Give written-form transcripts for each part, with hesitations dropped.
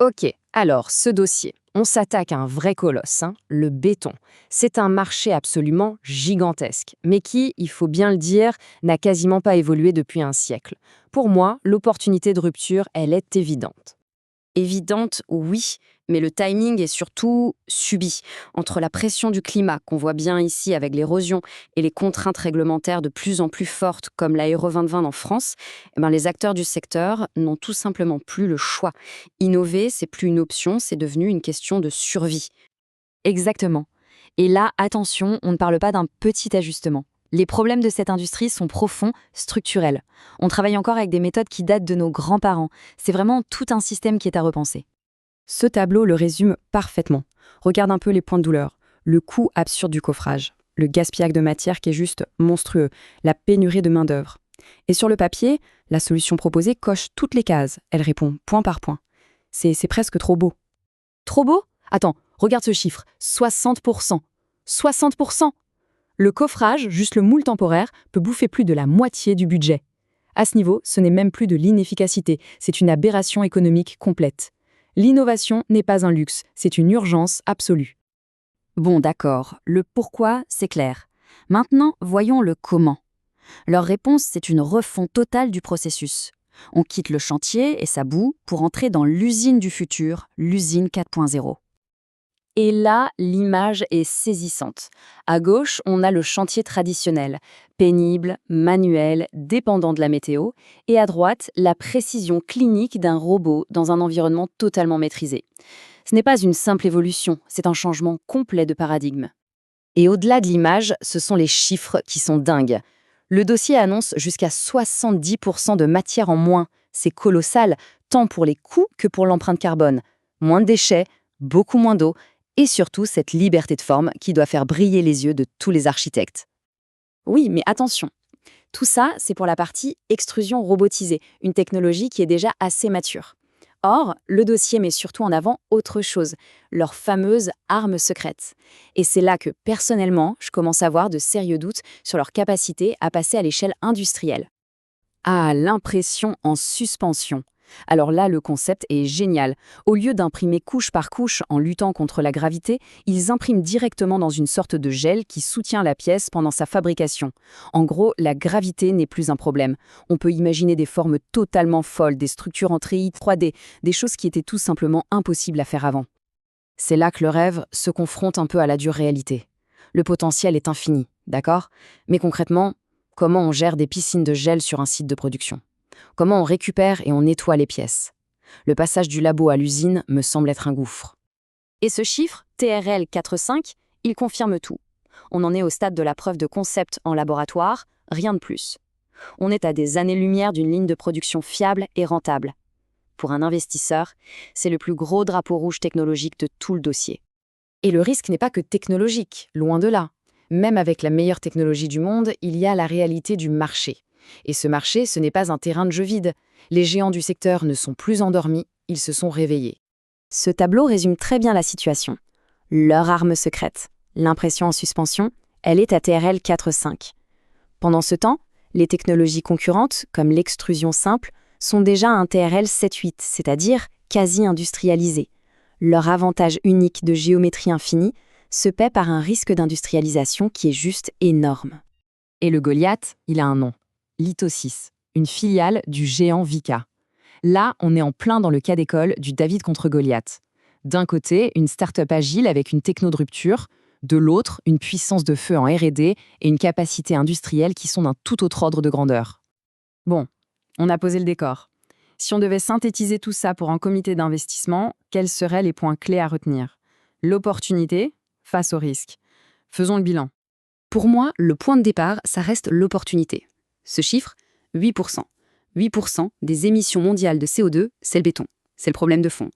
Ok, alors ce dossier, on s'attaque à un vrai colosse, hein, le béton. C'est un marché absolument gigantesque, mais qui, il faut bien le dire, n'a quasiment pas évolué depuis un siècle. Pour moi, l'opportunité de rupture, elle est évidente. Évidente, oui, mais le timing est surtout subi. Entre la pression du climat, qu'on voit bien ici avec l'érosion, et les contraintes réglementaires de plus en plus fortes, comme l'Aéro 2020 en France, les acteurs du secteur n'ont tout simplement plus le choix. Innover, c'est plus une option, c'est devenu une question de survie. Exactement. Et là, attention, on ne parle pas d'un petit ajustement. Les problèmes de cette industrie sont profonds, structurels. On travaille encore avec des méthodes qui datent de nos grands-parents. C'est vraiment tout un système qui est à repenser. Ce tableau le résume parfaitement. Regarde un peu les points de douleur, le coût absurde du coffrage, le gaspillage de matière qui est juste monstrueux, la pénurie de main-d'œuvre. Et sur le papier, la solution proposée coche toutes les cases. Elle répond point par point. C'est presque trop beau. Trop beau? Attends, regarde ce chiffre, 60%. 60%. Le coffrage, juste le moule temporaire, peut bouffer plus de la moitié du budget. À ce niveau, ce n'est même plus de l'inefficacité, c'est une aberration économique complète. L'innovation n'est pas un luxe, c'est une urgence absolue. Bon, d'accord, le pourquoi, c'est clair. Maintenant, voyons le comment. Leur réponse, c'est une refonte totale du processus. On quitte le chantier et sa boue pour entrer dans l'usine du futur, l'usine 4.0. Et là, l'image est saisissante. À gauche, on a le chantier traditionnel, pénible, manuel, dépendant de la météo, et à droite, la précision clinique d'un robot dans un environnement totalement maîtrisé. Ce n'est pas une simple évolution, c'est un changement complet de paradigme. Et au-delà de l'image, ce sont les chiffres qui sont dingues. Le dossier annonce jusqu'à 70% de matière en moins. C'est colossal, tant pour les coûts que pour l'empreinte carbone. Moins de déchets, beaucoup moins d'eau, et surtout cette liberté de forme qui doit faire briller les yeux de tous les architectes. Oui, mais attention, tout ça, c'est pour la partie extrusion robotisée, une technologie qui est déjà assez mature. Or, le dossier met surtout en avant autre chose, leur fameuse arme secrète. Et c'est là que, personnellement, je commence à avoir de sérieux doutes sur leur capacité à passer à l'échelle industrielle. Ah, l'impression en suspension. Alors là, le concept est génial. Au lieu d'imprimer couche par couche en luttant contre la gravité, ils impriment directement dans une sorte de gel qui soutient la pièce pendant sa fabrication. En gros, la gravité n'est plus un problème. On peut imaginer des formes totalement folles, des structures en treillis 3D, des choses qui étaient tout simplement impossibles à faire avant. C'est là que le rêve se confronte un peu à la dure réalité. Le potentiel est infini, d'accord? Mais concrètement, comment on gère des piscines de gel sur un site de production? Comment on récupère et on nettoie les pièces? Le passage du labo à l'usine me semble être un gouffre. Et ce chiffre, TRL 4.5, il confirme tout. On en est au stade de la preuve de concept en laboratoire, rien de plus. On est à des années-lumière d'une ligne de production fiable et rentable. Pour un investisseur, c'est le plus gros drapeau rouge technologique de tout le dossier. Et le risque n'est pas que technologique, loin de là. Même avec la meilleure technologie du monde, il y a la réalité du marché. Et ce marché, ce n'est pas un terrain de jeu vide. Les géants du secteur ne sont plus endormis, ils se sont réveillés. Ce tableau résume très bien la situation. Leur arme secrète, l'impression en suspension, elle est à TRL 4.5. Pendant ce temps, les technologies concurrentes, comme l'extrusion simple, sont déjà à un TRL 7.8, c'est-à-dire quasi industrialisées. Leur avantage unique de géométrie infinie se paie par un risque d'industrialisation qui est juste énorme. Et le Goliath, il a un nom. Litho6, une filiale du géant Vicat. Là, on est en plein dans le cas d'école du David contre Goliath. D'un côté, une start-up agile avec une techno de rupture, de l'autre, une puissance de feu en R&D et une capacité industrielle qui sont d'un tout autre ordre de grandeur. Bon, on a posé le décor. Si on devait synthétiser tout ça pour un comité d'investissement, quels seraient les points clés à retenir? L'opportunité face au risque. Faisons le bilan. Pour moi, le point de départ, ça reste l'opportunité. Ce chiffre, 8%. 8% des émissions mondiales de CO2, c'est le béton. C'est le problème de fond.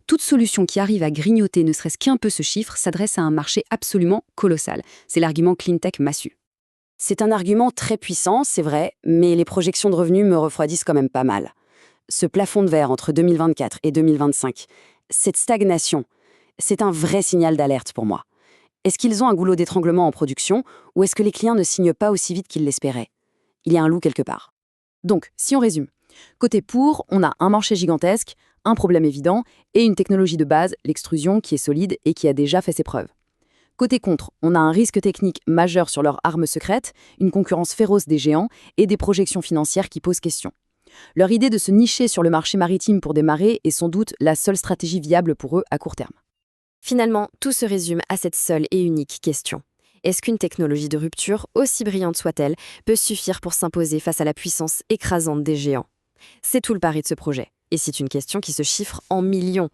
Toute solution qui arrive à grignoter ne serait-ce qu'un peu ce chiffre s'adresse à un marché absolument colossal. C'est l'argument cleantech massu. C'est un argument très puissant, c'est vrai, mais les projections de revenus me refroidissent quand même pas mal. Ce plafond de verre entre 2024 et 2025, cette stagnation, c'est un vrai signal d'alerte pour moi. Est-ce qu'ils ont un goulot d'étranglement en production ou est-ce que les clients ne signent pas aussi vite qu'ils l'espéraient? Il y a un loup quelque part. Donc, si on résume, côté pour, on a un marché gigantesque, un problème évident et une technologie de base, l'extrusion, qui est solide et qui a déjà fait ses preuves. Côté contre, on a un risque technique majeur sur leurs armes secrètes, une concurrence féroce des géants et des projections financières qui posent question. Leur idée de se nicher sur le marché maritime pour démarrer est sans doute la seule stratégie viable pour eux à court terme. Finalement, tout se résume à cette seule et unique question. Est-ce qu'une technologie de rupture, aussi brillante soit-elle, peut suffire pour s'imposer face à la puissance écrasante des géants? C'est tout le pari de ce projet, et c'est une question qui se chiffre en millions.